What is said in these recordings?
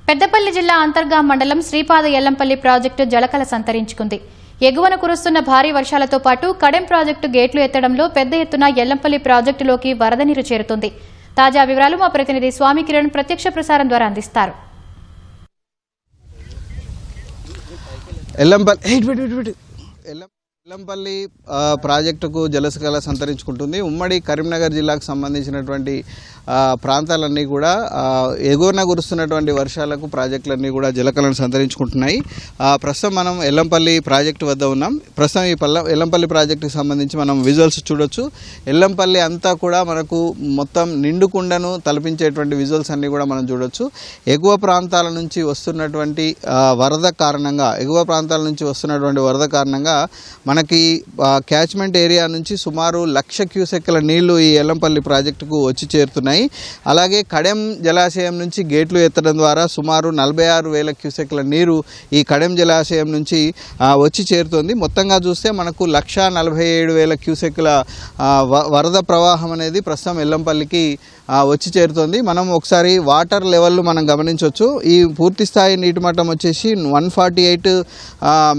పెద్దపల్లి జిల్లా అంతర్గా మండలం శ్రీపాద ఎల్లంపల్లి ప్రాజెక్టు జలకల సంతరించుకుంది. ఎగువన కురుస్తున్న భారీ వర్షాలతో పాటు కడెం ప్రాజెక్టు గేట్లు ఎత్తడంలో పెద్ద ఎత్తున ఎల్లంపల్లి ప్రాజెక్టులోకి వరద నీరు చేరుతుంది. తాజా వివరాలు మా ప్రతినిధి స్వామి కిరణ్ ప్రత్యక్ష ప్రసారం ద్వారా అందిస్తారు. ఎల్లంపల్లి ప్రాజెక్టుకు జలకల సంతరించుకుంటుంది. ఉమ్మడి కరీంనగర్ జిల్లాకు సంబంధించినటువంటి ప్రాంతాలన్నీ కూడా ఎగువన కురుస్తున్నటువంటి వర్షాలకు ప్రాజెక్టులన్నీ కూడా జలకలను సంతరించుకుంటున్నాయి. ప్రస్తుతం మనం ఎల్లంపల్లి ప్రాజెక్టు వద్ద ఉన్నాం. ప్రస్తుతం ఈ ఎల్లంపల్లి ప్రాజెక్టుకు సంబంధించి మనం విజువల్స్ చూడొచ్చు. ఎల్లంపల్లి అంతా కూడా మనకు మొత్తం నిండుకుండను తలపించేటువంటి విజువల్స్ అన్నీ కూడా మనం చూడొచ్చు. ఎగువ ప్రాంతాల నుంచి వస్తున్నటువంటి వరద కారణంగా మనకి క్యాచ్మెంట్ ఏరియా నుంచి సుమారు 1,00,000 క్యూసెక్ల నీళ్లు ఈ ఎల్లంపల్లి ప్రాజెక్టుకు వచ్చి చేరుతున్నాయి. అలాగే కడెం జలాశయం నుంచి గేట్లు ఎత్తడం ద్వారా సుమారు 46,000 క్యూసెక్ల నీరు ఈ కడెం జలాశయం నుంచి వచ్చి చేరుతుంది. మొత్తంగా చూస్తే మనకు 1,47,000 క్యూసెక్ల వరద ప్రవాహం అనేది ప్రస్తుతం ఎల్లంపల్లికి వచ్చి చేరుతుంది. మనం ఒకసారి వాటర్ లెవెల్ మనం గమనించవచ్చు. ఈ పూర్తి స్థాయి నీటి మట్టం వచ్చేసి 148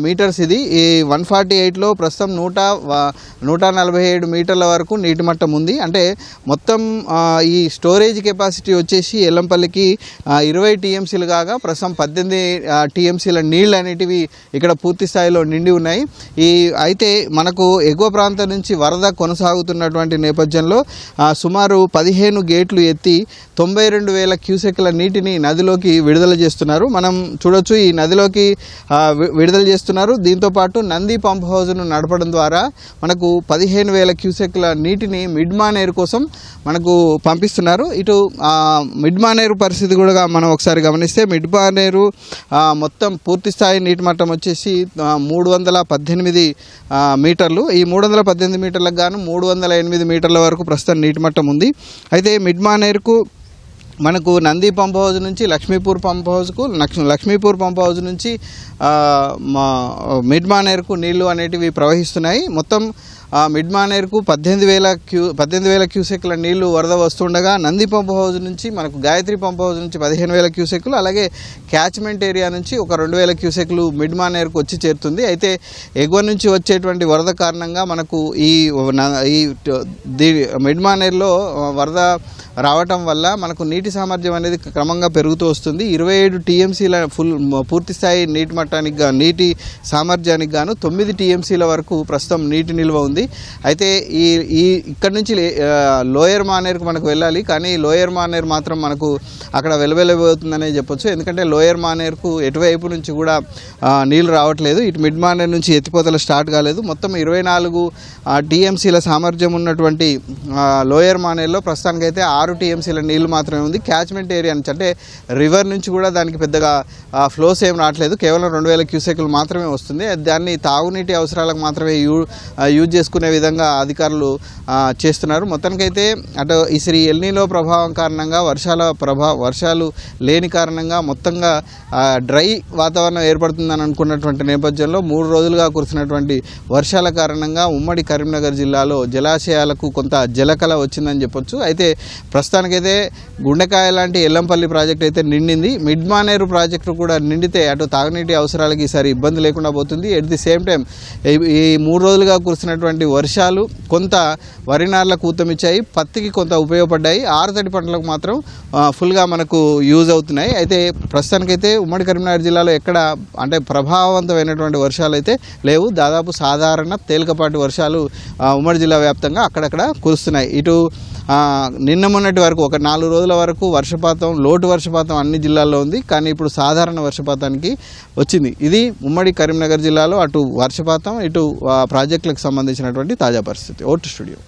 మీటర్స్. ఇది ఈ 148లో ప్రస్తుతం 147 మీటర్ల వరకు నీటి మట్టం ఉంది. అంటే మొత్తం ఈ స్టోరేజ్ కెపాసిటీ వచ్చేసి ఎల్లంపల్లికి 20 టీఎంసీలు కాగా ప్రస్తుతం 18 టీఎంసీల నీళ్ళు అనేటివి ఇక్కడ పూర్తి స్థాయిలో నిండి ఉన్నాయి. అయితే మనకు ఎగువ ప్రాంతం నుంచి వరద కొనసాగుతున్నటువంటి నేపథ్యంలో సుమారు 15 గేట్లు ఎత్తి 92,000 క్యూసెక్ల నీటిని నదిలోకి విడుదల చేస్తున్నారు. మనం చూడొచ్చు, ఈ నదిలోకి విడుదల చేస్తున్నారు. దీంతోపాటు నంది పంప్ హౌజ్ను నడపడం ద్వారా మనకు 15,000 క్యూసెక్ల నీటిని మిడ్ మానేరు కోసం మనకు పంపిస్తున్నారు. ఇటు మిడ్ మానేరు పరిస్థితి కూడా మనం ఒకసారి గమనిస్తే మిడ్ మానేరు మొత్తం పూర్తి స్థాయి నీటి మట్టం వచ్చేసి 318 మీటర్లు. ఈ 318 మీటర్లకు గాను 308 మీటర్ల వరకు ప్రస్తుతం నీటి మట్టం ఉంది. అయితే మిడ్ మానేరుకు మనకు నంది పంప్ హౌజ్ నుంచి లక్ష్మీపూర్ పంప్ హౌజ్ నుంచి మిడ్ మానేరుకు నీళ్లు అనేటివి ప్రవహిస్తున్నాయి. మొత్తం మిడ్ మానేరుకు 18,000 క్యూసెక్ల నీళ్లు వరద వస్తుండగా నంది పంప్ హౌజ్ నుంచి మనకు గాయత్రి పంప్ హౌజ్ నుంచి 15,000 క్యూసెక్లు, అలాగే క్యాచ్మెంట్ ఏరియా నుంచి ఒక 2,000 క్యూసెక్లు మిడ్ మానేరుకు వచ్చి చేరుతుంది. అయితే ఎగువ నుంచి వచ్చేటువంటి వరద కారణంగా మనకు ఈ మిడ్ మానేరులో వరద రావటం వల్ల మనకు నీటి సామర్థ్యం అనేది క్రమంగా పెరుగుతూ వస్తుంది. 27 టీఎంసీల పూర్తి స్థాయి నీటి సామర్థ్యానికి గాను 9 టీఎంసీల వరకు ప్రస్తుతం నీటి నిల్వ ఉంది. అయితే ఇక్కడ నుంచి లోయర్ మానేరుకు మనకు వెళ్ళాలి, కానీ లోయర్ మానేరు మాత్రం మనకు అక్కడ వెలవెలబోతుందనే చెప్పొచ్చు. ఎందుకంటే లోయర్ మానేరుకు ఎటువైపు నుంచి కూడా నీళ్లు రావట్లేదు. ఇటు మిడ్ మానేరు నుంచి ఎత్తిపోతలు స్టార్ట్ కాలేదు. మొత్తం 24 టీఎంసీల సామర్థ్యం ఉన్నటువంటి లోయర్ మానేరులో ప్రస్తుతానికైతే 6 టీఎంసీల నీళ్లు మాత్రమే ఉంది. క్యాచ్మెంట్ ఏరియా నుంచి అంటే రివర్ నుంచి కూడా దానికి పెద్దగా ఫ్లోస్ ఏం రావట్లేదు. కేవలం 2,000 క్యూసెక్లు మాత్రమే వస్తుంది. దాన్ని తాగునీటి అవసరాలకు మాత్రమే యూజ్ చేసుకునే విధంగా అధికారులు చేస్తున్నారు. మొత్తానికైతే అటు ఈ ఎల్నినో ప్రభావం కారణంగా వర్షాలు లేని కారణంగా మొత్తంగా డ్రై వాతావరణం ఏర్పడుతుందని అనుకున్నటువంటి నేపథ్యంలో 3 రోజులుగా కురిసినటువంటి వర్షాల కారణంగా ఉమ్మడి కరీంనగర్ జిల్లాలో జలాశయాలకు కొంత జలకల వచ్చిందని చెప్పొచ్చు. అయితే ప్రస్తుతానికైతే గుండెకాయ లాంటి ఎల్లంపల్లి ప్రాజెక్ట్ అయితే నిండింది. మిడ్ మానేరు ప్రాజెక్టు కూడా నిండితే అటు తాగునీటి అవసరాలకి ఈసారి ఇబ్బంది లేకుండా పోతుంది. ఎట్ ది సేమ్ టైం ఈ 3 రోజులుగా కురిసినటువంటి వర్షాలు కొంత వరి నార్లకు ఊతమిచ్చాయి, పత్తికి కొంత ఉపయోగపడ్డాయి. ఆరుతడి పంటలకు మాత్రం ఫుల్గా మనకు యూజ్ అవుతున్నాయి. అయితే ప్రస్తుతానికైతే ఉమ్మడి కరీంనగర్ జిల్లాలో ఎక్కడ అంటే ప్రభావవంతమైనటువంటి వర్షాలు అయితే లేవు. దాదాపు సాధారణ తేలికపాటి వర్షాలు ఉమ్మడి జిల్లా వ్యాప్తంగా అక్కడక్కడ కురుస్తున్నాయి. ఇటు నిన్న మొన్నటి వరకు ఒక 4 రోజుల వరకు లోటు వర్షపాతం అన్ని జిల్లాల్లో ఉంది, కానీ ఇప్పుడు సాధారణ వర్షపాతానికి వచ్చింది. ఇది ఉమ్మడి కరీంనగర్ జిల్లాలో అటు వర్షపాతం ఇటు ప్రాజెక్టులకు సంబంధించినటువంటి తాజా పరిస్థితి. Vote studio.